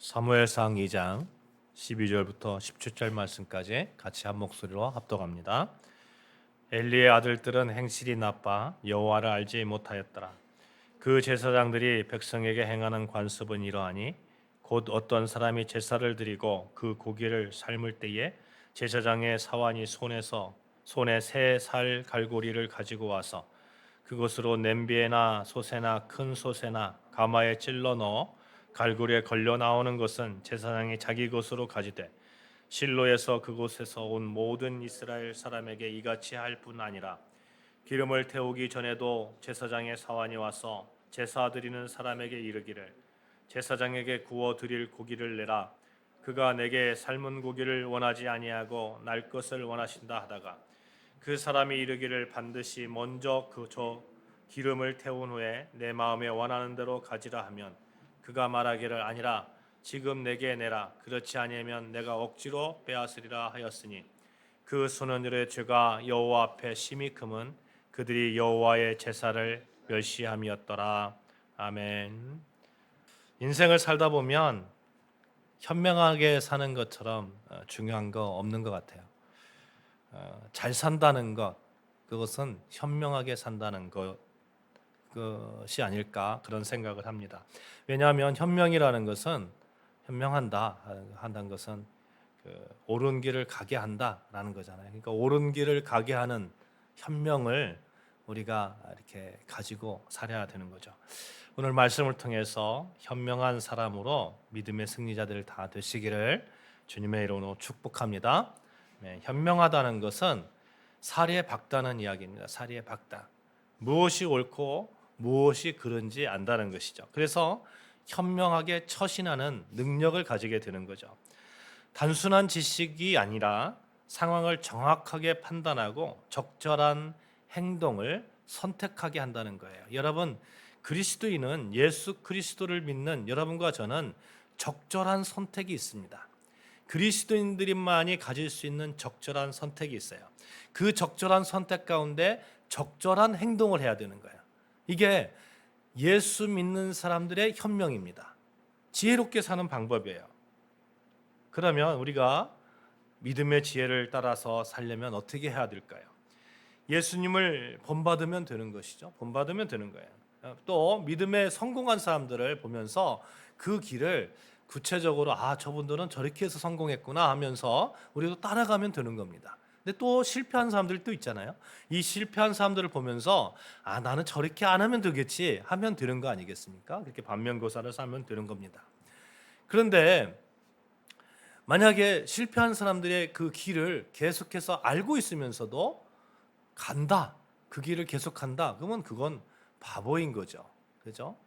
사무엘상 2장 12절부터 17절 말씀까지 같이 한 목소리로 합독합니다. 엘리의 아들들은 행실이 나빠 여호와를 알지 못하였더라. 그 제사장들이 백성에게 행하는 관습은 이러하니 곧 어떤 사람이 제사를 드리고 그 고기를 삶을 때에 제사장의 사환이 손에 세 살 갈고리를 가지고 와서 그것으로 냄비에나 솥에나 큰 솥에나 가마에 찔러 넣어 갈고리에 걸려 나오는 것은 제사장이 자기 것으로 가지되 실로에서 그곳에서 온 모든 이스라엘 사람에게 이같이 할 뿐 아니라 기름을 태우기 전에도 제사장의 사환이 와서 제사 드리는 사람에게 이르기를 제사장에게 구워 드릴 고기를 내라. 그가 내게 삶은 고기를 원하지 아니하고 날 것을 원하신다 하다가 그 사람이 이르기를 반드시 먼저 저 기름을 태운 후에 내 마음에 원하는 대로 가지라 하면 그가 말하기를 아니라 지금 내게 내라. 그렇지 아니하면 내가 억지로 빼앗으리라 하였으니 그 소년들의 죄가 여호와 앞에 심히 크면 그들이 여호와의 제사를 멸시함이었더라. 아멘. 인생을 살다 보면 현명하게 사는 것처럼 중요한 거 없는 것 같아요. 잘 산다는 것, 그것은 현명하게 산다는 것이 아닐까 그런 생각을 합니다. 왜냐하면 현명이라는 것은 한다는 것은 옳은 길을 가게 한다라는 거잖아요. 그러니까 옳은 길을 가게 하는 현명을 우리가 이렇게 가지고 살아야 되는 거죠. 오늘 말씀을 통해서 현명한 사람으로 믿음의 승리자들 다 되시기를 주님의 이름으로 축복합니다. 네, 현명하다는 것은 사리에 박다는 이야기입니다. 사리에 박다. 무엇이 옳고 무엇이 그른지 안다는 것이죠. 그래서 현명하게 처신하는 능력을 가지게 되는 거죠. 단순한 지식이 아니라 상황을 정확하게 판단하고 적절한 행동을 선택하게 한다는 거예요. 여러분, 그리스도인은 예수 그리스도를 믿는 여러분과 저는 적절한 선택이 있습니다. 그리스도인들만이 가질 수 있는 적절한 선택이 있어요. 그 적절한 선택 가운데 적절한 행동을 해야 되는 거예요. 이게 예수 믿는 사람들의 현명입니다. 지혜롭게 사는 방법이에요. 그러면 우리가 믿음의 지혜를 따라서 살려면 어떻게 해야 될까요? 예수님을 본받으면 되는 것이죠. 본받으면 되는 거예요. 또 믿음에 성공한 사람들을 보면서 그 길을 구체적으로 저분들은 저렇게 해서 성공했구나 하면서 우리도 따라가면 되는 겁니다. 근데 또 실패한 사람들도 있잖아요. 이 실패한 사람들을 보면서 나는 저렇게 안 하면 되겠지 하면 되는 거 아니겠습니까? 그렇게 반면교사를 삼으면 되는 겁니다. 그런데 만약에 실패한 사람들의 그 길을 계속해서 알고 있으면서도 간다, 그 길을 계속한다, 그러면 그건 바보인 거죠. 그죠?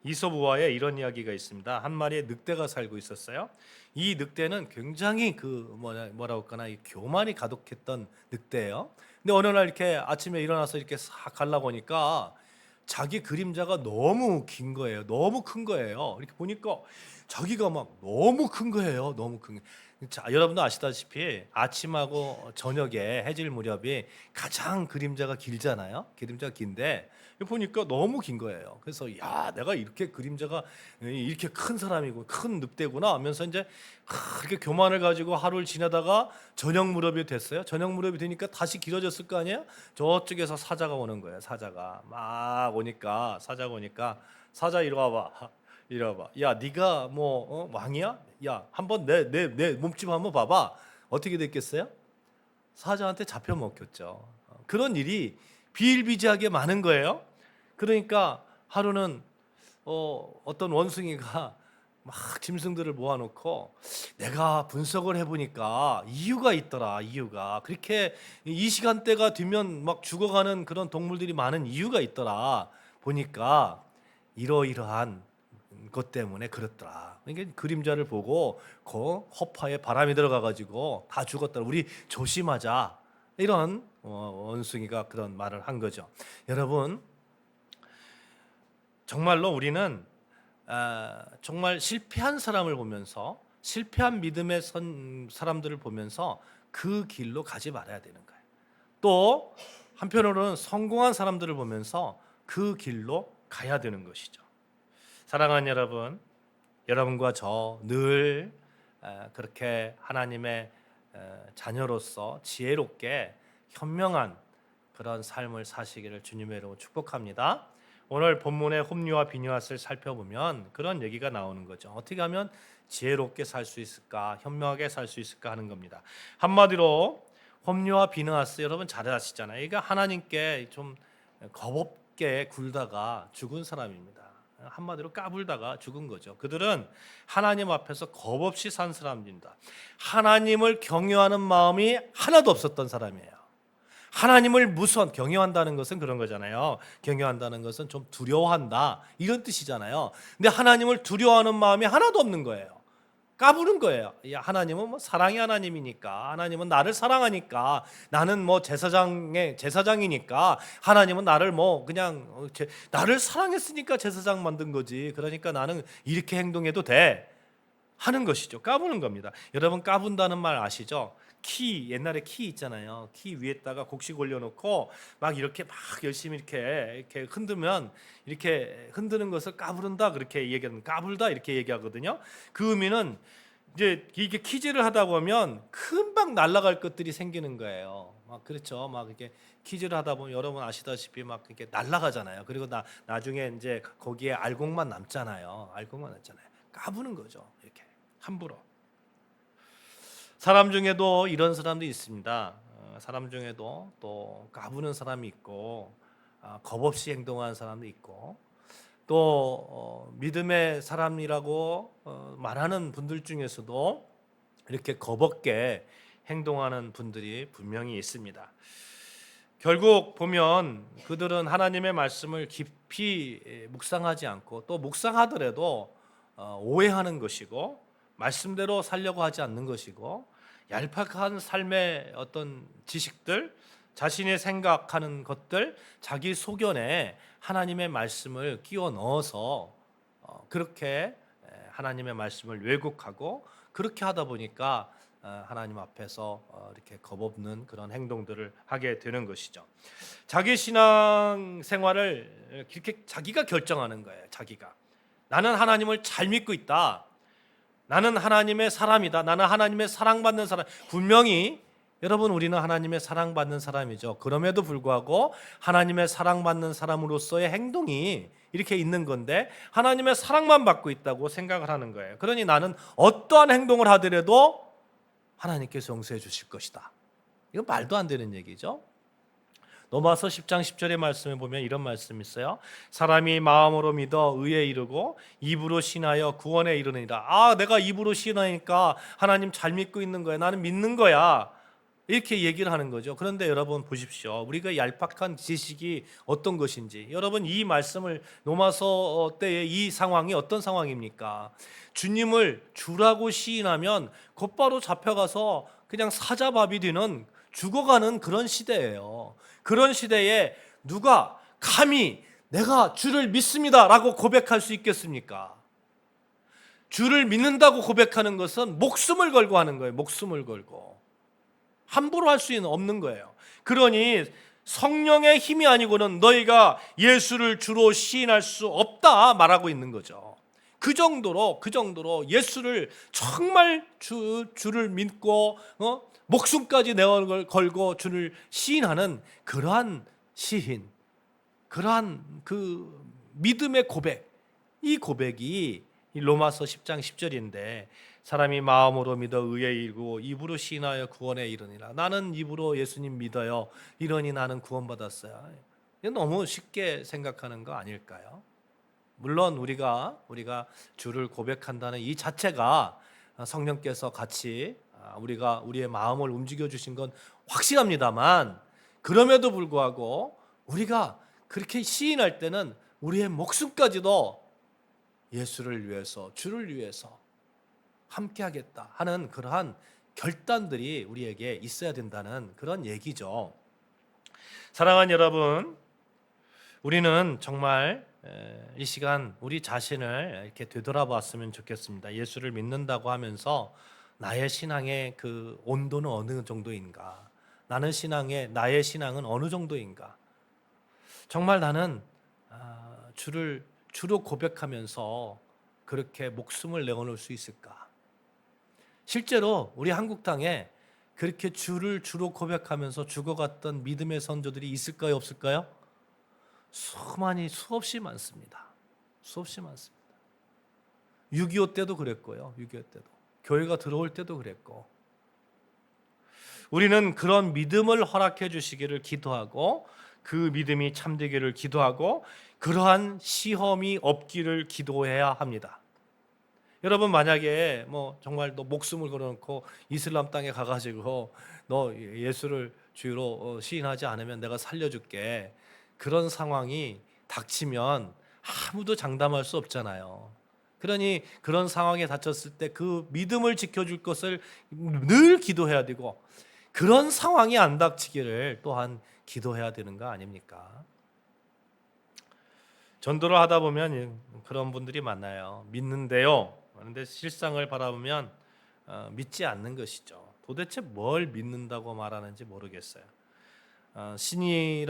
이솝우화에 이런 이야기가 있습니다. 한 마리의 늑대가 살고 있었어요. 이 늑대는 굉장히 뭐라고 할까나 교만이 가득했던 늑대예요. 근데 어느 날 이렇게 아침에 일어나서 이렇게 싹 가려고 하니까 자기 그림자가 너무 긴 거예요. 너무 큰 거예요. 이렇게 보니까 자기가 막 너무 큰 거예요. 너무 큰. 자, 여러분도 아시다시피 아침하고 저녁에 해질 무렵이 가장 그림자가 길잖아요. 그림자가 긴데 보니까 너무 긴 거예요. 그래서 내가 이렇게 그림자가 이렇게 큰 사람이고 큰 늑대구나 하면서 이제 그렇게 교만을 가지고 하루를 지나다가 저녁 무렵이 됐어요. 저녁 무렵이 되니까 다시 길어졌을 거 아니에요? 저쪽에서 사자가 오는 거예요. 사자가 막 오니까 사자 이리 와봐. 이리 와봐. 야, 네가 왕이야? 야, 한번 내 몸집 한번 봐봐. 어떻게 됐겠어요? 사자한테 잡혀 먹혔죠. 그런 일이 비일비재하게 많은 거예요. 그러니까 하루는 어떤 원숭이가 막 짐승들을 모아놓고 내가 분석을 해보니까 이유가 있더라. 이유가 그렇게 이 시간대가 되면 막 죽어가는 그런 동물들이 많은 이유가 있더라. 보니까 이러이러한 것 때문에 그렇더라. 그러니까 그림자를 보고 그 허파에 바람이 들어가가지고 다 죽었더라. 우리 조심하자. 이런 원숭이가 그런 말을 한 거죠. 여러분, 정말로 우리는 정말 실패한 사람을 보면서 실패한 믿음의 사람들을 보면서 그 길로 가지 말아야 되는 거예요. 또 한편으로는 성공한 사람들을 보면서 그 길로 가야 되는 것이죠. 사랑하는 여러분, 여러분과 저 늘 그렇게 하나님의 자녀로서 지혜롭게 현명한 그런 삶을 사시기를 주님의 이름으로 축복합니다. 오늘 본문의 홈리와 비느하스를 살펴보면 그런 얘기가 나오는 거죠. 어떻게 하면 지혜롭게 살 수 있을까, 현명하게 살 수 있을까 하는 겁니다. 한마디로 홈리와 비느하스 여러분 잘 아시잖아요. 그러니까 하나님께 좀 겁없게 굴다가 죽은 사람입니다. 한마디로 까불다가 죽은 거죠. 그들은 하나님 앞에서 겁없이 산 사람입니다. 하나님을 경외하는 마음이 하나도 없었던 사람이에요. 하나님을 경외한다는 것은 그런 거잖아요. 경외한다는 것은 좀 두려워한다 이런 뜻이잖아요. 근데 하나님을 두려워하는 마음이 하나도 없는 거예요. 까부는 거예요. 하나님은 뭐 사랑의 하나님이니까, 하나님은 나를 사랑하니까, 나는 뭐 제사장이니까, 하나님은 나를 뭐 그냥 나를 사랑했으니까 제사장 만든 거지. 그러니까 나는 이렇게 행동해도 돼 하는 것이죠. 까부는 겁니다. 여러분 까분다는 말 아시죠? 옛날에 키 있잖아요. 키 위에다가 곡식 올려놓고 막 이렇게 막 열심히 이렇게 흔들면 이렇게 흔드는 것을 까부른다 그렇게 얘기하는, 까불다 이렇게 얘기하거든요. 그 의미는 이제 이게 키질을 하다 보면 금방 날아갈 것들이 생기는 거예요. 막 그렇죠. 막 이렇게 키질을 하다 보면 여러분 아시다시피 막 이렇게 날아가잖아요. 그리고 나중에 이제 거기에 알곡만 남잖아요. 알곡만 남잖아요. 까부는 거죠. 이렇게 함부로. 사람 중에도 이런 사람도 있습니다. 사람 중에도 또 까부는 사람이 있고 겁없이 행동하는 사람도 있고 또 믿음의 사람이라고 말하는 분들 중에서도 이렇게 겁없게 행동하는 분들이 분명히 있습니다. 결국 보면 그들은 하나님의 말씀을 깊이 묵상하지 않고 또 묵상하더라도 오해하는 것이고 말씀대로 살려고 하지 않는 것이고 얄팍한 삶의 어떤 지식들, 자신이 생각하는 것들, 자기 소견에 하나님의 말씀을 끼워 넣어서 그렇게 하나님의 말씀을 왜곡하고 그렇게 하다 보니까 하나님 앞에서 이렇게 겁없는 그런 행동들을 하게 되는 것이죠. 자기 신앙 생활을 이렇게 자기가 결정하는 거예요. 자기가 나는 하나님을 잘 믿고 있다. 나는 하나님의 사람이다. 나는 하나님의 사랑받는 사람. 분명히 여러분 우리는 하나님의 사랑받는 사람이죠. 그럼에도 불구하고 하나님의 사랑받는 사람으로서의 행동이 이렇게 있는 건데 하나님의 사랑만 받고 있다고 생각을 하는 거예요. 그러니 나는 어떠한 행동을 하더라도 하나님께서 용서해 주실 것이다. 이건 말도 안 되는 얘기죠. 로마서 10장 10절의 말씀에 보면 이런 말씀이 있어요. 사람이 마음으로 믿어 의에 이르고 입으로 신하여 구원에 이르느니라. 내가 입으로 신하니까 하나님 잘 믿고 있는 거야. 나는 믿는 거야. 이렇게 얘기를 하는 거죠. 그런데 여러분 보십시오. 우리가 얄팍한 지식이 어떤 것인지. 여러분 이 말씀을 로마서 때의 이 상황이 어떤 상황입니까? 주님을 주라고 시인하면 곧바로 잡혀가서 그냥 사자밥이 되는 죽어가는 그런 시대예요. 그런 시대에 누가 감히 내가 주를 믿습니다라고 고백할 수 있겠습니까? 주를 믿는다고 고백하는 것은 목숨을 걸고 하는 거예요. 목숨을 걸고 함부로 할 수는 없는 거예요. 그러니 성령의 힘이 아니고는 너희가 예수를 주로 시인할 수 없다 말하고 있는 거죠. 그 정도로 예수를 정말 주를 믿고 목숨까지 내어 걸고 주를 시인하는 그러한 시인, 그러한 그 믿음의 고백, 이 고백이 로마서 10장 10절인데 사람이 마음으로 믿어 의에 이르고 입으로 시인하여 구원에 이르니라. 나는 입으로 예수님 믿어요. 이러니 나는 구원받았어요. 너무 쉽게 생각하는 거 아닐까요? 물론 우리가 주를 고백한다는 이 자체가 성령께서 같이 우리의 마음을 움직여 주신 건 확실합니다만 그럼에도 불구하고 우리가 그렇게 시인할 때는 우리의 목숨까지도 예수를 위해서 주를 위해서 함께 하겠다 하는 그러한 결단들이 우리에게 있어야 된다는 그런 얘기죠. 사랑하는 여러분, 우리는 정말 이 시간 우리 자신을 이렇게 되돌아봤으면 좋겠습니다. 예수를 믿는다고 하면서 나의 신앙의 그 온도는 어느 정도인가? 나의 신앙은 어느 정도인가? 정말 나는 주로 고백하면서 그렇게 목숨을 내어놓을 수 있을까? 실제로 우리 한국 땅에 그렇게 주를 주로 고백하면서 죽어갔던 믿음의 선조들이 있을까요, 없을까요? 수없이 많습니다. 수없이 많습니다. 6.25 때도 그랬고요. 6.25 때도. 교회가 들어올 때도 그랬고. 우리는 그런 믿음을 허락해 주시기를 기도하고 그 믿음이 참되기를 기도하고 그러한 시험이 없기를 기도해야 합니다. 여러분 만약에 정말 너 목숨을 걸어놓고 이슬람 땅에 가가지고 너 예수를 주로 시인하지 않으면 내가 살려줄게. 그런 상황이 닥치면 아무도 장담할 수 없잖아요. 그러니 그런 상황에 닥쳤을 때 그 믿음을 지켜줄 것을 늘 기도해야 되고 그런 상황이 안 닥치기를 또한 기도해야 되는 거 아닙니까? 전도를 하다 보면 그런 분들이 많아요. 믿는데요. 그런데 실상을 바라보면 믿지 않는 것이죠. 도대체 뭘 믿는다고 말하는지 모르겠어요. 신이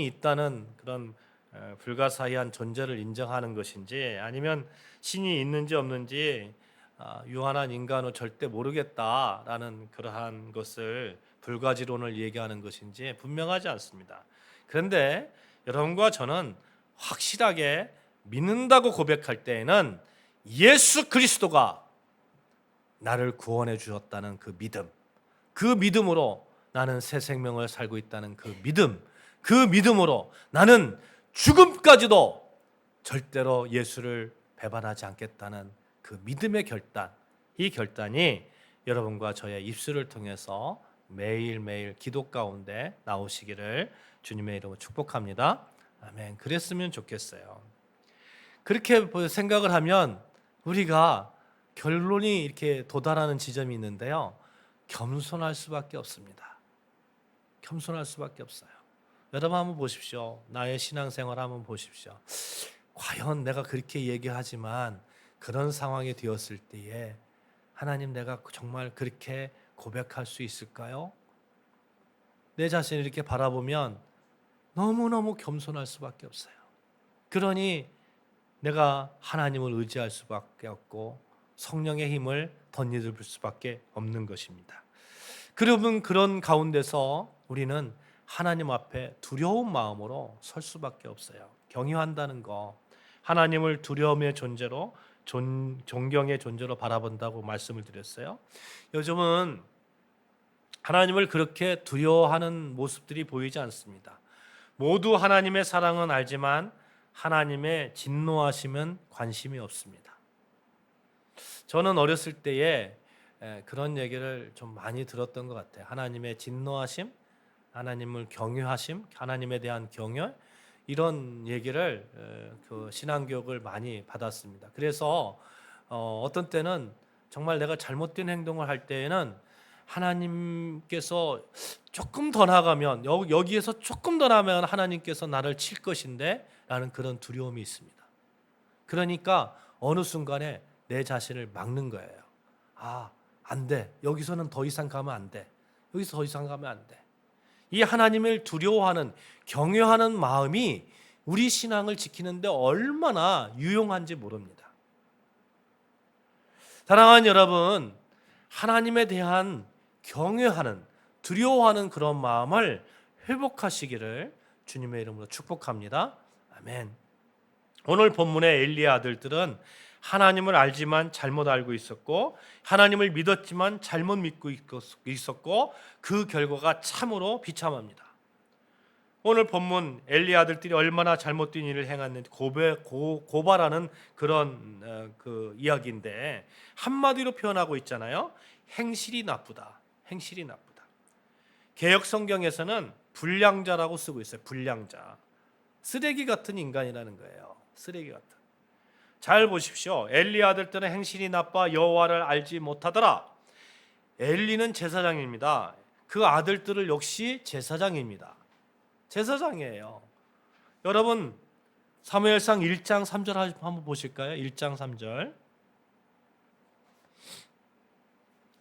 있다는 그런 불가사의한 존재를 인정하는 것인지 아니면 신이 있는지 없는지 유한한 인간은 절대 모르겠다라는 그러한 것을 불가지론을 얘기하는 것인지 분명하지 않습니다. 그런데 여러분과 저는 확실하게 믿는다고 고백할 때에는 예수 그리스도가 나를 구원해 주셨다는 그 믿음, 그 믿음으로 나는 새 생명을 살고 있다는 그 믿음, 그 믿음으로 나는 죽음까지도 절대로 예수를 배반하지 않겠다는 그 믿음의 결단, 이 결단이 여러분과 저의 입술을 통해서 매일매일 기도 가운데 나오시기를 주님의 이름으로 축복합니다. 아멘. 그랬으면 좋겠어요. 그렇게 생각을 하면 우리가 결론이 이렇게 도달하는 지점이 있는데요. 겸손할 수밖에 없습니다. 겸손할 수밖에 없어요. 여러분 한번 보십시오. 나의 신앙생활 한번 보십시오. 과연 내가 그렇게 얘기하지만 그런 상황이 되었을 때에 하나님 내가 정말 그렇게 고백할 수 있을까요? 내 자신을 이렇게 바라보면 너무너무 겸손할 수밖에 없어요. 그러니 내가 하나님을 의지할 수밖에 없고 성령의 힘을 덧입을 수밖에 없는 것입니다. 그러면 그런 가운데서 우리는 하나님 앞에 두려운 마음으로 설 수밖에 없어요. 경외한다는 거, 하나님을 두려움의 존재로 존경의 존재로 바라본다고 말씀을 드렸어요. 요즘은 하나님을 그렇게 두려워하는 모습들이 보이지 않습니다. 모두 하나님의 사랑은 알지만 하나님의 진노하심은 관심이 없습니다. 저는 어렸을 때에 그런 얘기를 좀 많이 들었던 것 같아요. 하나님의 진노하심, 하나님을 경외하심, 하나님에 대한 경외, 이런 얘기를 그 신앙교육을 많이 받았습니다. 그래서 어떤 때는 정말 내가 잘못된 행동을 할 때에는 하나님께서 조금 더 나가면 여기에서 조금 더 나가면 하나님께서 나를 칠 것인데 라는 그런 두려움이 있습니다. 그러니까 어느 순간에 내 자신을 막는 거예요. 안 돼. 여기서는 더 이상 가면 안 돼. 여기서 더 이상 가면 안 돼. 이 하나님을 두려워하는 경외하는 마음이 우리 신앙을 지키는데 얼마나 유용한지 모릅니다. 사랑하는 여러분, 하나님에 대한 경외하는, 두려워하는 그런 마음을 회복하시기를 주님의 이름으로 축복합니다. 아멘. 오늘 본문의 엘리의 아들들은 하나님을 알지만 잘못 알고 있었고 하나님을 믿었지만 잘못 믿고 있었고 그 결과가 참으로 비참합니다. 오늘 본문 엘리 아들들이 얼마나 잘못된 일을 행했는지 고발하는 그런 그 이야기인데 한마디로 표현하고 있잖아요. 행실이 나쁘다. 행실이 나쁘다. 개역 성경에서는 불량자라고 쓰고 있어요. 불량자. 쓰레기 같은 인간이라는 거예요. 쓰레기 같은. 잘 보십시오. 엘리 아들들은 행실이 나빠 여호와를 알지 못하더라. 엘리는 제사장입니다. 그 아들들을 역시 제사장입니다. 제사장이에요. 여러분 사무엘상 1장 3절 한번 보실까요? 1장 3절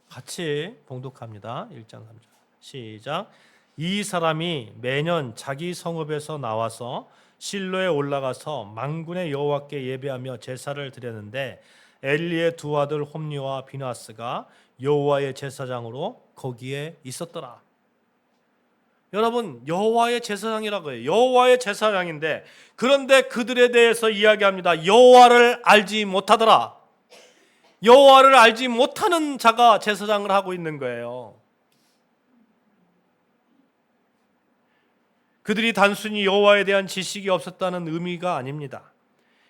같이 봉독합니다. 1장 3절 시작. 이 사람이 매년 자기 성읍에서 나와서 실로에 올라가서 만군의 여호와께 예배하며 제사를 드렸는데 엘리의 두 아들 홈리와 비나스가 여호와의 제사장으로 거기에 있었더라. 여러분, 여호와의 제사장이라고 해요. 여호와의 제사장인데, 그런데 그들에 대해서 이야기합니다. 여호와를 알지 못하더라. 여호와를 알지 못하는 자가 제사장을 하고 있는 거예요. 그들이 단순히 여호와에 대한 지식이 없었다는 의미가 아닙니다.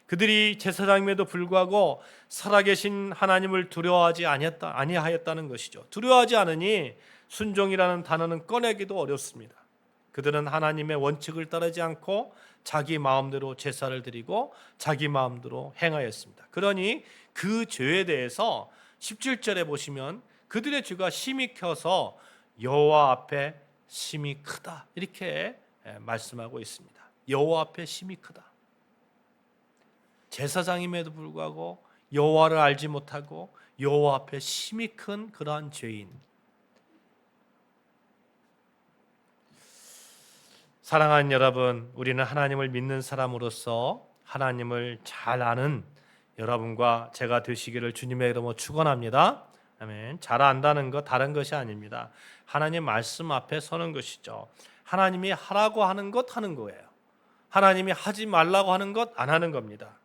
그들이 제사장임에도 불구하고 살아계신 하나님을 두려워하지 아니하였다는 것이죠. 두려워하지 않으니 순종이라는 단어는 꺼내기도 어렵습니다. 그들은 하나님의 원칙을 따르지 않고 자기 마음대로 제사를 드리고 자기 마음대로 행하였습니다. 그러니 그 죄에 대해서 17절에 보시면 그들의 죄가 심히 커서 여호와 앞에 심히 크다, 이렇게 말씀하고 있습니다. 여호와 앞에 심히 크다. 제사장임에도 불구하고 여호와를 알지 못하고 여호와 앞에 심히 큰 그러한 죄인. 사랑하는 여러분, 우리는 하나님을 믿는 사람으로서 하나님을 잘 아는 여러분과 제가 되시기를 주님의 이름으로 축원합니다. 아멘. 잘 안다는 것 다른 것이 아닙니다. 하나님 말씀 앞에 서는 것이죠. 하나님이 하라고 하는 것 하는 거예요. 하나님이 하지 말라고 하는 것 안 하는 겁니다.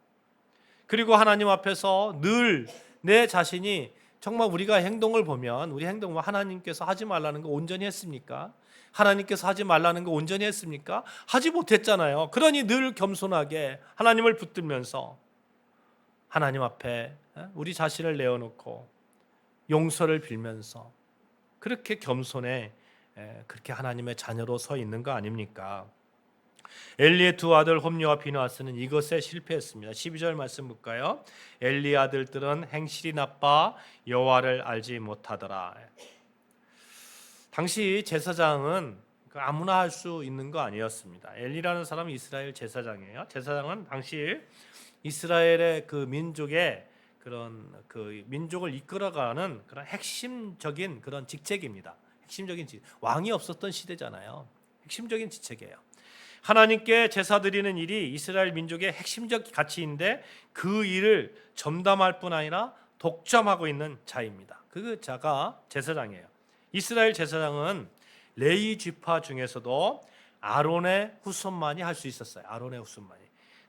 그리고 하나님 앞에서 늘 내 자신이 정말 우리가 행동을 보면 우리 행동은 하나님께서 하지 말라는 거 온전히 했습니까? 하나님께서 하지 말라는 거 온전히 했습니까? 하지 못했잖아요. 그러니 늘 겸손하게 하나님을 붙들면서 하나님 앞에 우리 자신을 내어놓고 용서를 빌면서 그렇게 겸손해 그렇게 하나님의 자녀로 서 있는 거 아닙니까? 엘리의 두 아들 홈리와 비느하스는 이것에 실패했습니다. 12절 말씀 볼까요? 엘리 아들들은 행실이 나빠 여호와를 알지 못하더라. 당시 제사장은 아무나 할 수 있는 거 아니었습니다. 엘리라는 사람은 이스라엘 제사장이에요. 제사장은 당시 이스라엘의 그 민족의 그런 그 민족을 이끌어가는 그런 핵심적인 그런 직책입니다. 핵심적인 왕이 없었던 시대잖아요. 핵심적인 직책이에요. 하나님께 제사 드리는 일이 이스라엘 민족의 핵심적 가치인데 그 일을 점담할 뿐 아니라 독점하고 있는 자입니다. 그 자가 제사장이에요. 이스라엘 제사장은 레위 지파 중에서도 아론의 후손만이 할 수 있었어요. 아론의 후손만이.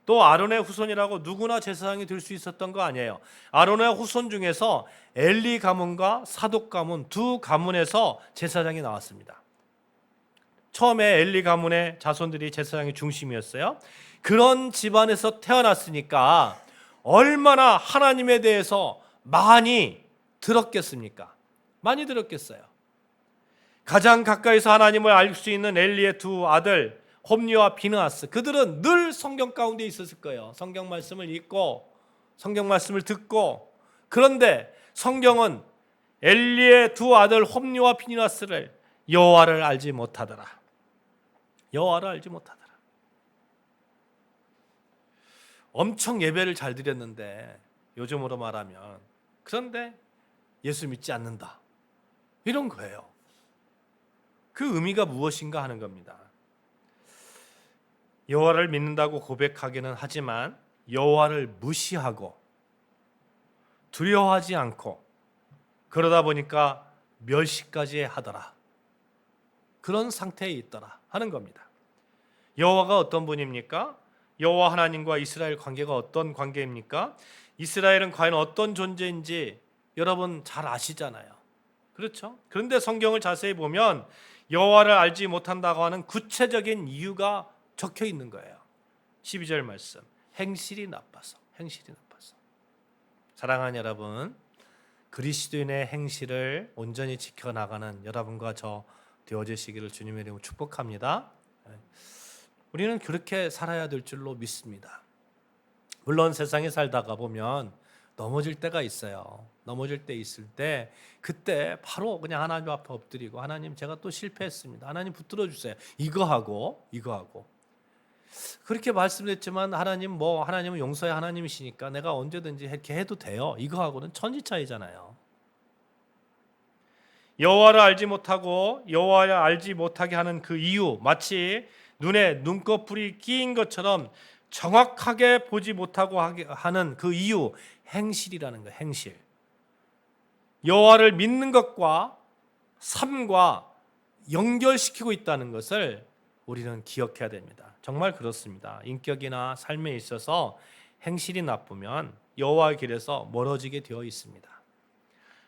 또 아론의 후손이라고 누구나 제사장이 될 수 있었던 거 아니에요. 아론의 후손 중에서 엘리 가문과 사독 가문 두 가문에서 제사장이 나왔습니다. 처음에 엘리 가문의 자손들이 제사장의 중심이었어요. 그런 집안에서 태어났으니까 얼마나 하나님에 대해서 많이 들었겠습니까? 많이 들었겠어요. 가장 가까이서 하나님을 알 수 있는 엘리의 두 아들 홈리와 비느하스, 그들은 늘 성경 가운데 있었을 거예요. 성경 말씀을 읽고 성경 말씀을 듣고. 그런데 성경은 엘리의 두 아들 홈리와 비느하스를 여호와를 알지 못하더라. 여호와를 알지 못하더라. 엄청 예배를 잘 드렸는데, 요즘으로 말하면, 그런데 예수 믿지 않는다, 이런 거예요. 그 의미가 무엇인가 하는 겁니다. 여호와를 믿는다고 고백하기는 하지만 여호와를 무시하고 두려워하지 않고 그러다 보니까 멸시까지 하더라. 그런 상태에 있더라 하는 겁니다. 여호와가 어떤 분입니까? 여호와 하나님과 이스라엘 관계가 어떤 관계입니까? 이스라엘은 과연 어떤 존재인지 여러분 잘 아시잖아요. 그렇죠? 그런데 성경을 자세히 보면 여호와를 알지 못한다고 하는 구체적인 이유가 적혀 있는 거예요. 12절 말씀. 행실이 나빠서. 행실이 나빠서. 사랑하는 여러분, 그리스도인의 행실을 온전히 지켜나가는 여러분과 저 되어주시기를 주님의 이름으로 축복합니다. 우리는 그렇게 살아야 될 줄로 믿습니다. 물론 세상에 살다가 보면 넘어질 때가 있어요. 넘어질 때 있을 때 그때 바로 그냥 하나님 앞에 엎드리고, 하나님 제가 또 실패했습니다. 하나님 붙들어 주세요. 이거 하고 그렇게 말씀드렸지만 하나님은 용서의 하나님이시니까 내가 언제든지 이렇게 해도 돼요. 이거 하고는 천지 차이잖아요. 여호와를 알지 못하고 여호와를 알지 못하게 하는 그 이유, 마치 눈에 눈꺼풀이 끼인 것처럼 정확하게 보지 못하고 하는 그 이유, 행실이라는 거예요. 행실. 여호와를 믿는 것과 삶과 연결시키고 있다는 것을 우리는 기억해야 됩니다. 정말 그렇습니다. 인격이나 삶에 있어서 행실이 나쁘면 여호와의 길에서 멀어지게 되어 있습니다.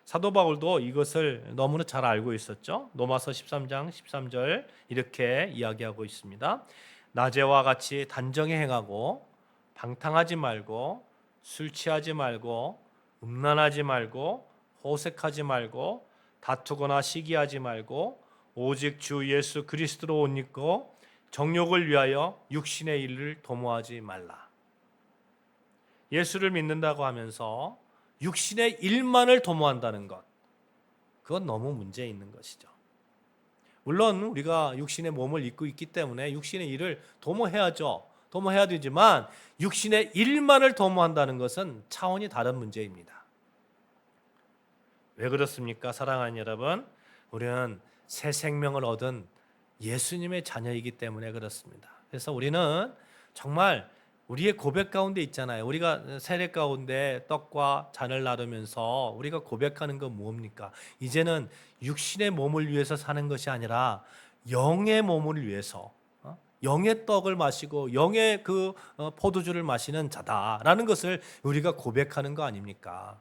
사도 바울도 이것을 너무나 잘 알고 있었죠. 로마서 13장 13절 이렇게 이야기하고 있습니다. 낮에와 같이 단정히 행하고 방탕하지 말고 술 취하지 말고 음란하지 말고 호색하지 말고 다투거나 시기하지 말고 오직 주 예수 그리스도로 옷 입고 정욕을 위하여 육신의 일을 도모하지 말라. 예수를 믿는다고 하면서 육신의 일만을 도모한다는 것, 그건 너무 문제 있는 것이죠. 물론 우리가 육신의 몸을 입고 있기 때문에 육신의 일을 도모해야죠. 도모해야 되지만 육신의 일만을 도모한다는 것은 차원이 다른 문제입니다. 왜 그렇습니까? 사랑하는 여러분, 우리는 새 생명을 얻은 예수님의 자녀이기 때문에 그렇습니다. 그래서 우리는 정말 우리의 고백 가운데 있잖아요. 우리가 세례 가운데 떡과 잔을 나누면서 우리가 고백하는 건 뭡니까? 이제는 육신의 몸을 위해서 사는 것이 아니라 영의 몸을 위해서, 영의 떡을 마시고 영의 그 포도주를 마시는 자다라는 것을 우리가 고백하는 거 아닙니까?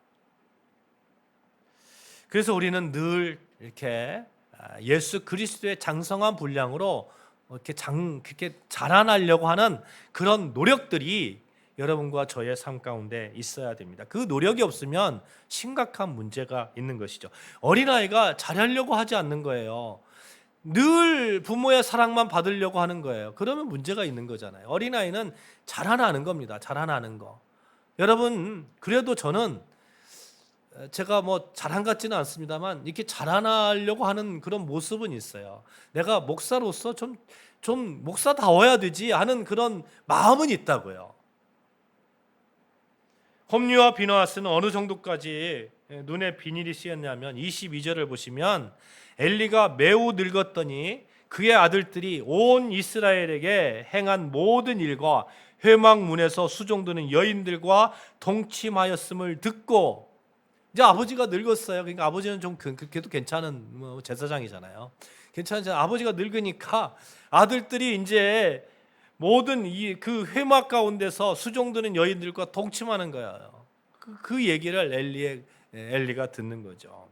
그래서 우리는 늘 이렇게 예수 그리스도의 장성한 분량으로 그렇게 자라나려고 하는 그런 노력들이 여러분과 저의 삶 가운데 있어야 됩니다. 그 노력이 없으면 심각한 문제가 있는 것이죠. 어린아이가 잘하려고 하지 않는 거예요. 늘 부모의 사랑만 받으려고 하는 거예요. 그러면 문제가 있는 거잖아요. 어린아이는 자라나는 겁니다. 자라나는 거. 여러분, 그래도 저는 제가 뭐 자랑 같지는 않습니다만 이렇게 자라나려고 하는 그런 모습은 있어요. 내가 목사로서 좀 목사다워야 되지 하는 그런 마음은 있다고요. 홈리와 비느하스는 어느 정도까지 눈에 비닐이 씌었냐면 22절을 보시면 엘리가 매우 늙었더니 그의 아들들이 온 이스라엘에게 행한 모든 일과 회막문에서 수종드는 여인들과 동침하였음을 듣고, 이제 아버지가 늙었어요. 그러니까 아버지는 좀 그래도 괜찮은 제사장이잖아요. 괜찮잖아요. 아버지가 늙으니까 아들들이 이제 모든 그 회막 가운데서 수종드는 여인들과 동침하는 거예요. 그 얘기를 엘리가 듣는 거죠.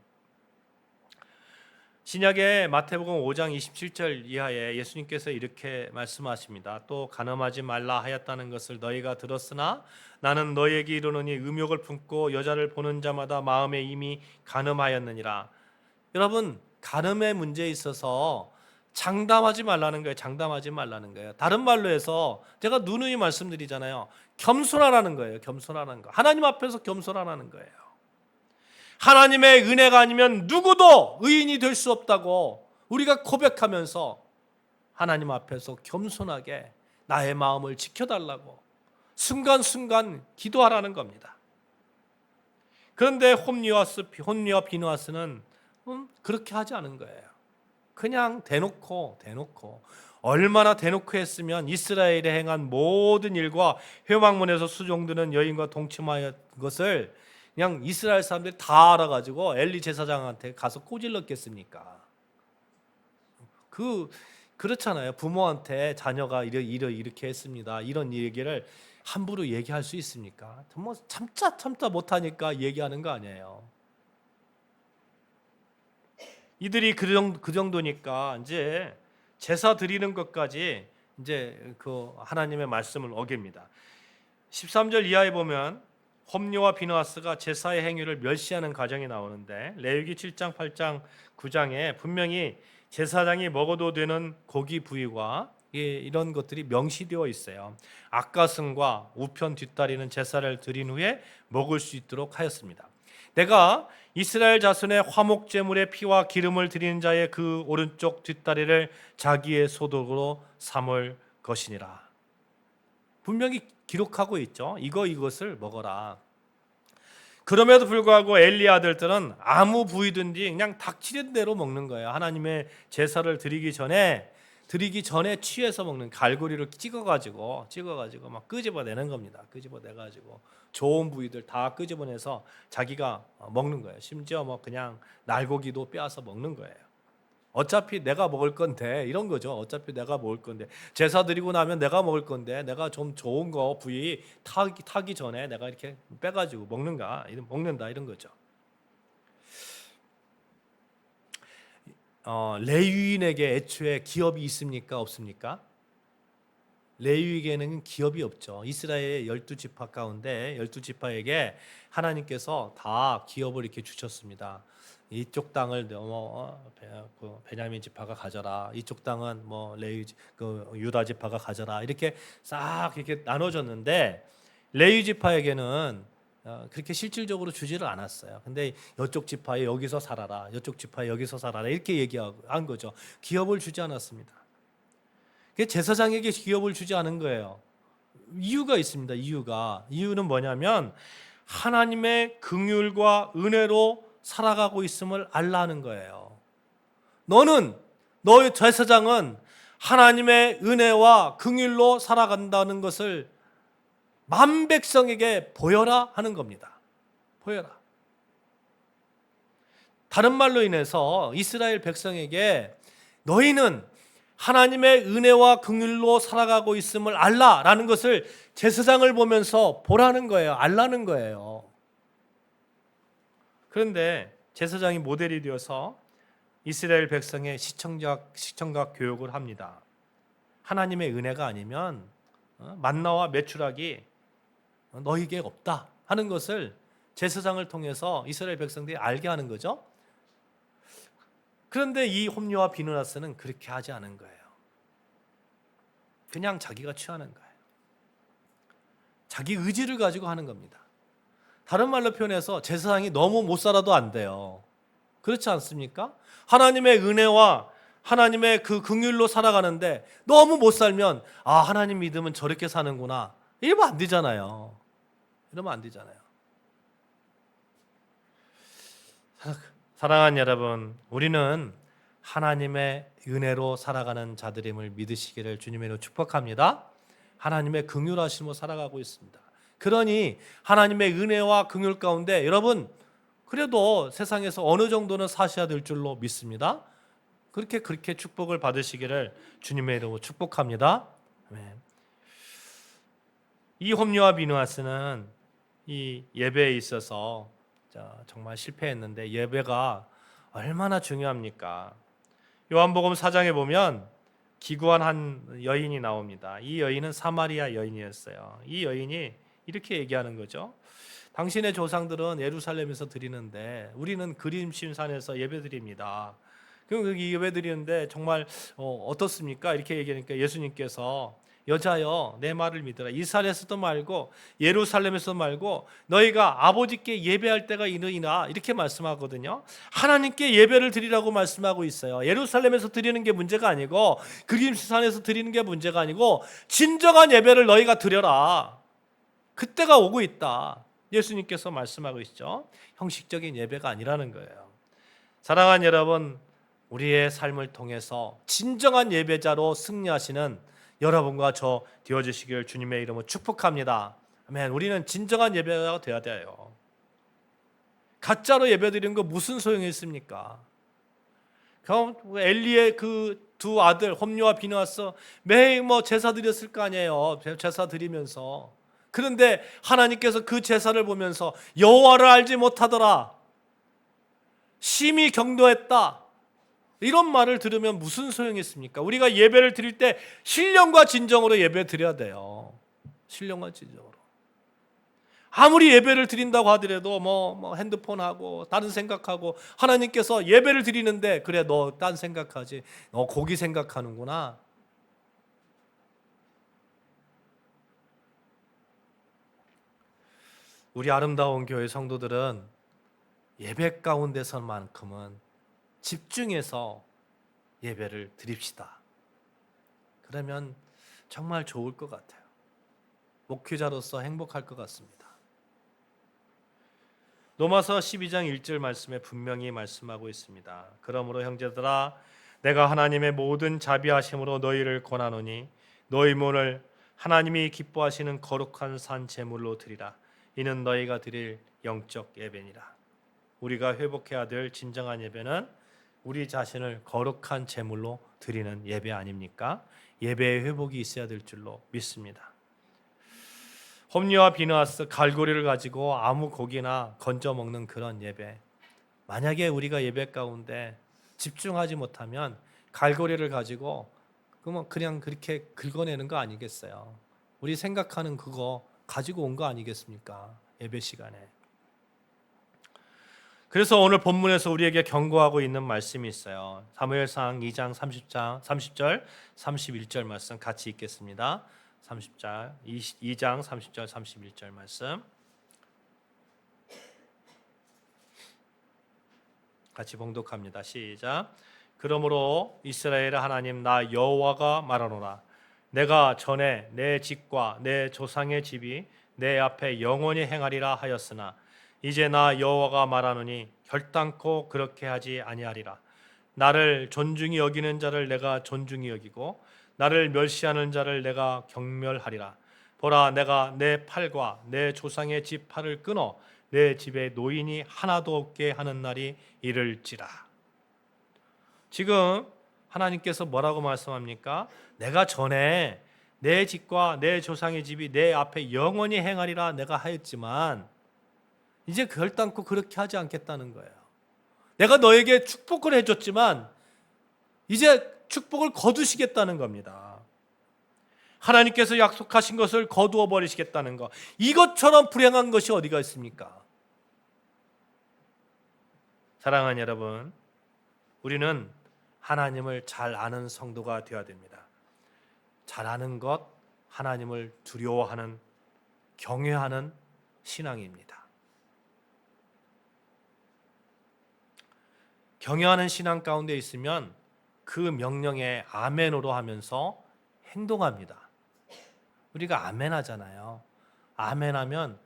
신약의 마태복음 5장 27절 이하에 예수님께서 이렇게 말씀하십니다. 또 간음하지 말라 하였다는 것을 너희가 들었으나 나는 너희에게 이르노니 음욕을 품고 여자를 보는 자마다 마음에 이미 간음하였느니라. 여러분, 간음의 문제에 있어서 장담하지 말라는 거예요. 장담하지 말라는 거예요. 다른 말로 해서 제가 누누이 말씀드리잖아요. 겸손하라는 거예요. 겸손하라는 거. 하나님 앞에서 겸손하라는 거예요. 하나님의 은혜가 아니면 누구도 의인이 될 수 없다고 우리가 고백하면서 하나님 앞에서 겸손하게 나의 마음을 지켜달라고 순간순간 기도하라는 겁니다. 그런데 홈리와 비느하스는 그렇게 하지 않은 거예요. 그냥 대놓고 얼마나 대놓고 했으면 이스라엘에 행한 모든 일과 회막문에서 수종드는 여인과 동침하였 것을 그냥 이스라엘 사람들이 다 알아가지고 엘리 제사장한테 가서 꼬질렀겠습니까? 그렇잖아요. 부모한테 자녀가 이렇게 했습니다. 이런 얘기를 함부로 얘기할 수 있습니까? 뭐 참다 못하니까 얘기하는 거 아니에요. 이들이 그 정도니까 이제 제사 드리는 것까지 이제 그 하나님의 말씀을 어깁니다. 13절 이하에 보면 홈리와 비느하스가 제사의 행위를 멸시하는 과정이 나오는데 레위기 7장, 8장, 9장에 분명히 제사장이 먹어도 되는 고기 부위와 이런 것들이 명시되어 있어요. 앞가슴과 우편 뒷다리는 제사를 드린 후에 먹을 수 있도록 하였습니다. 내가 이스라엘 자손의 화목 제물의 피와 기름을 드리는 자의 그 오른쪽 뒷다리를 자기의 소득으로 삼을 것이니라. 분명히 기록하고 있죠. 이것을 먹어라. 그럼에도 불구하고 엘리 아들들은 아무 부위든지 그냥 닥치는 대로 먹는 거예요. 하나님의 제사를 드리기 전에 드리기 전에 취해서 먹는, 갈고리를 찍어가지고 막 끄집어내는 겁니다. 끄집어내가지고 좋은 부위들 다 끄집어내서 자기가 먹는 거예요. 심지어 뭐 그냥 날고기도 빼앗아 먹는 거예요. 어차피 내가 먹을 건데, 이런 거죠. 어차피 내가 먹을 건데, 제사 드리고 나면 내가 먹을 건데, 내가 좀 좋은 거 부위 타기 전에 내가 이렇게 빼가지고 먹는다, 이런 거죠. 레위인에게 애초에 기업이 있습니까? 없습니까? 레위에게는 기업이 없죠. 이스라엘의 12지파 가운데 12지파에게 하나님께서 다 기업을 이렇게 주셨습니다. 이쪽 땅을 베냐민 지파가 가져라. 이쪽 땅은 뭐 유다 지파가 가져라. 이렇게 싹 이렇게 나눠줬는데 레위 지파에게는 그렇게 실질적으로 주지를 않았어요. 근데 이쪽 지파에 여기서 살아라, 이쪽 지파에 여기서 살아라, 이렇게 얘기한 거죠. 기업을 주지 않았습니다. 제사장에게 기업을 주지 않은 거예요. 이유가 있습니다. 이유는 뭐냐면 하나님의 긍휼과 은혜로 살아가고 있음을 알라는 거예요. 너의 제사장은 하나님의 은혜와 긍휼로 살아간다는 것을 만 백성에게 보여라 하는 겁니다. 보여라. 다른 말로 인해서 이스라엘 백성에게 너희는 하나님의 은혜와 긍휼로 살아가고 있음을 알라라는 것을 제사장을 보면서 보라는 거예요. 알라는 거예요. 그런데 제사장이 모델이 되어서 이스라엘 백성의 시청각 교육을 합니다. 하나님의 은혜가 아니면 만나와 메추라기 너희에게 없다 하는 것을 제사장을 통해서 이스라엘 백성들이 알게 하는 거죠. 그런데 이 홈리와 비느하스는 그렇게 하지 않은 거예요. 그냥 자기가 취하는 거예요. 자기 의지를 가지고 하는 겁니다. 다른 말로 표현해서 제사장이 너무 못 살아도 안 돼요. 그렇지 않습니까? 하나님의 은혜와 하나님의 그 긍휼로 살아가는데 너무 못 살면 하나님 믿으면 저렇게 사는구나, 이러면 안 되잖아요. 사랑하는 여러분, 우리는 하나님의 은혜로 살아가는 자들임을 믿으시기를 주님의 이름으로 축복합니다. 하나님의 긍휼하심으로 살아가고 있습니다. 그러니 하나님의 은혜와 긍휼 가운데 여러분 그래도 세상에서 어느 정도는 사셔야 될 줄로 믿습니다. 그렇게 축복을 받으시기를 주님의 이름으로 축복합니다. 이 홈리와 비느하스는 이 예배에 있어서 정말 실패했는데, 예배가 얼마나 중요합니까? 요한복음 4장에 보면 기구한 한 여인이 나옵니다. 이 여인은 사마리아 여인이었어요. 이 여인이 이렇게 얘기하는 거죠. 당신의 조상들은 예루살렘에서 드리는데 우리는 그림심산에서 예배드립니다. 그럼 여기 예배드리는데 정말 어떻습니까? 이렇게 얘기하니까 예수님께서 여자여 내 말을 믿으라. 이스라엘에서도 말고 예루살렘에서도 말고 너희가 아버지께 예배할 때가 이르이나, 이렇게 말씀하거든요. 하나님께 예배를 드리라고 말씀하고 있어요. 예루살렘에서 드리는 게 문제가 아니고 그림산에서 드리는 게 문제가 아니고 진정한 예배를 너희가 드려라. 그때가 오고 있다. 예수님께서 말씀하고 있죠. 형식적인 예배가 아니라는 거예요. 사랑하는 여러분, 우리의 삶을 통해서 진정한 예배자로 승리하시는 여러분과 저 되어주시길 주님의 이름으로 축복합니다. 아멘. 우리는 진정한 예배자가 되어야 돼요. 가짜로 예배드리는 거 무슨 소용이 있습니까? 그럼 엘리의 그 두 아들 홈리와 비느하스 매일 제사 드렸을 거 아니에요. 제사 드리면서. 그런데 하나님께서 그 제사를 보면서 여호와를 알지 못하더라, 심히 경도했다, 이런 말을 들으면 무슨 소용이 있습니까? 우리가 예배를 드릴 때 신령과 진정으로 예배 드려야 돼요. 신령과 진정으로. 아무리 예배를 드린다고 하더라도 핸드폰하고 다른 생각하고, 하나님께서 예배를 드리는데 그래 너 딴 생각하지, 너 고기 생각하는구나. 우리 아름다운 교회 성도들은 예배 가운데서만큼은 집중해서 예배를 드립시다. 그러면 정말 좋을 것 같아요. 목회자로서 행복할 것 같습니다. 로마서 12장 1절 말씀에 분명히 말씀하고 있습니다. 그러므로 형제들아 내가 하나님의 모든 자비하심으로 너희를 권하노니 너희 문을 하나님이 기뻐하시는 거룩한 산 제물로 드리라. 이는 너희가 드릴 영적 예배니라. 우리가 회복해야 될 진정한 예배는 우리 자신을 거룩한 제물로 드리는 예배 아닙니까? 예배의 회복이 있어야 될 줄로 믿습니다. 홈리와 비느하스 갈고리를 가지고 아무 고기나 건져 먹는 그런 예배. 만약에 우리가 예배 가운데 집중하지 못하면 갈고리를 가지고 그냥 그렇게 긁어내는 거 아니겠어요? 우리 생각하는 그거 가지고 온 거 아니겠습니까? 예배 시간에. 그래서 오늘 본문에서 우리에게 경고하고 있는 말씀이 있어요. 사무엘상 2장 30절 31절 말씀 같이 읽겠습니다. 30절 2장 30절 31절 말씀 같이 봉독합니다. 시작. 그러므로 이스라엘의 하나님 나 여호와가 말하노라. 내가 전에 내 집과 내 조상의 집이 내 앞에 영원히 행하리라 하였으나 이제 나 여호와가 말하노니 결단코 그렇게 하지 아니하리라. 나를 존중히 여기는 자를 내가 존중히 여기고 나를 멸시하는 자를 내가 경멸하리라. 보라, 내가 내 팔과 내 조상의 집 팔을 끊어 내 집에 노인이 하나도 없게 하는 날이 이를지라. 지금 하나님께서 뭐라고 말씀합니까? 내가 전에 내 집과 내 조상의 집이 내 앞에 영원히 행하리라 내가 하였지만 이제 결단코 그렇게 하지 않겠다는 거예요. 내가 너에게 축복을 해줬지만 이제 축복을 거두시겠다는 겁니다. 하나님께서 약속하신 것을 거두어 버리시겠다는 것. 이것처럼 불행한 것이 어디가 있습니까? 사랑하는 여러분, 우리는 하나님을 잘 아는 성도가 되어야 됩니다. 잘 아는 것, 하나님을 두려워하는, 경외하는 신앙입니다. 경외하는 신앙 가운데 있으면 그 명령에 아멘으로 하면서 행동합니다. 우리가 아멘 하잖아요. 아멘 하면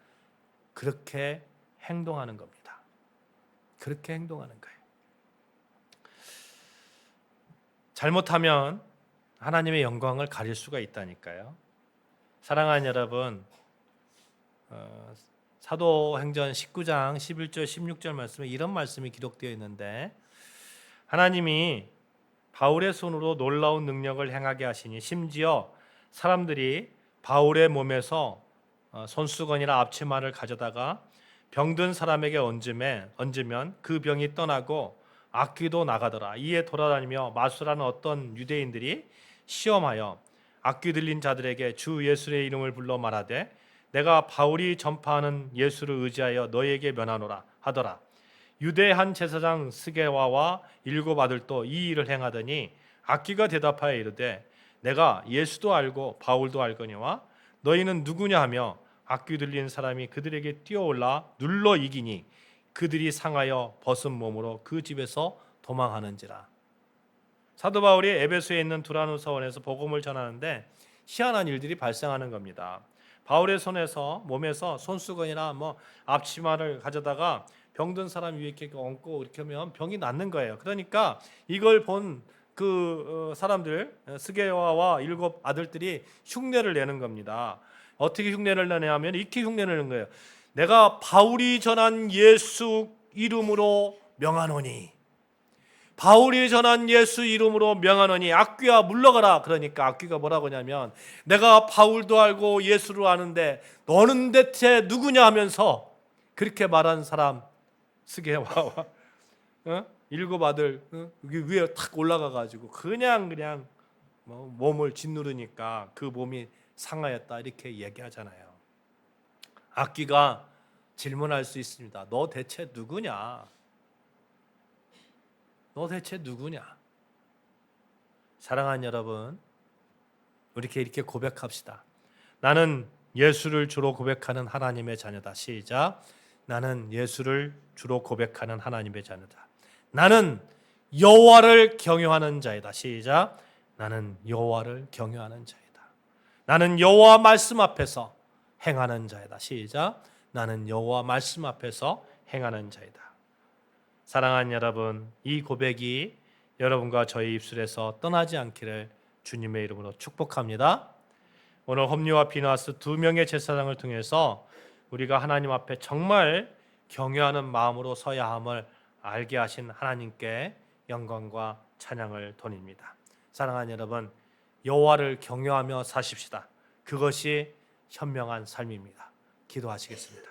그렇게 행동하는 겁니다. 그렇게 행동하는 거예요. 잘못하면 하나님의 영광을 가릴 수가 있다니까요. 사랑하는 여러분, 사도행전 19장 11절 16절 말씀에 이런 말씀이 기록되어 있는데 하나님이 바울의 손으로 놀라운 능력을 행하게 하시니 심지어 사람들이 바울의 몸에서 손수건이나 앞치마를 가져다가 병든 사람에게 얹으면 그 병이 떠나고 악귀도 나가더라. 이에 돌아다니며 마술하는 어떤 유대인들이 시험하여 악귀 들린 자들에게 주 예수의 이름을 불러 말하되 내가 바울이 전파하는 예수를 의지하여 너희에게 면하노라 하더라. 유대 한 제사장 스게와와 7 아들도 이 일을 행하더니 악귀가 대답하여 이르되 내가 예수도 알고 바울도 알거니와 너희는 누구냐 하며 악귀 들린 사람이 그들에게 뛰어올라 눌러 이기니 그들이 상하여 벗은 몸으로 그 집에서 도망하는지라. 사도 바울이 에베소에 있는 두라누 서원에서 복음을 전하는데 희한한 일들이 발생하는 겁니다. 바울의 몸에서 손수건이나 앞치마를 가져다가 병든 사람 위에 이렇게 얹고 이렇게 하면 병이 낫는 거예요. 그러니까 이걸 본 그 사람들 스게와와 7 아들들이 흉내를 내는 겁니다. 어떻게 흉내를 내냐면 이렇게 흉내를 내는 거예요. 내가 바울이 전한 예수 이름으로 명하노니, 바울이 전한 예수 이름으로 명하노니 악귀야 물러가라. 그러니까 악귀가 뭐라고 하냐면 내가 바울도 알고 예수를 아는데 너는 대체 누구냐 하면서 그렇게 말한 사람 스게와와 7 아들 위에 탁 올라가가지고 그냥 몸을 짓누르니까 그 몸이 상하였다 이렇게 얘기하잖아요. 악귀가 질문할 수 있습니다. 너 대체 누구냐? 너 대체 누구냐? 사랑하는 여러분, 우리 이렇게 고백합시다. 나는 예수를 주로 고백하는 하나님의 자녀다. 시작. 나는 예수를 주로 고백하는 하나님의 자녀다. 나는 여호와를 경외하는 자이다. 시작. 나는 여호와를 경외하는 자이다. 나는 여호와 말씀 앞에서 행하는 자이다. 시작. 나는 여호와 말씀 앞에서 행하는 자이다. 사랑하는 여러분, 이 고백이 여러분과 저희 입술에서 떠나지 않기를 주님의 이름으로 축복합니다. 오늘 홈리와 비나스 두 명의 제사장을 통해서 우리가 하나님 앞에 정말 경외하는 마음으로 서야 함을 알게 하신 하나님께 영광과 찬양을 돌립니다. 사랑하는 여러분, 여호와를 경외하며 사십시다. 그것이 현명한 삶입니다. 기도하시겠습니다.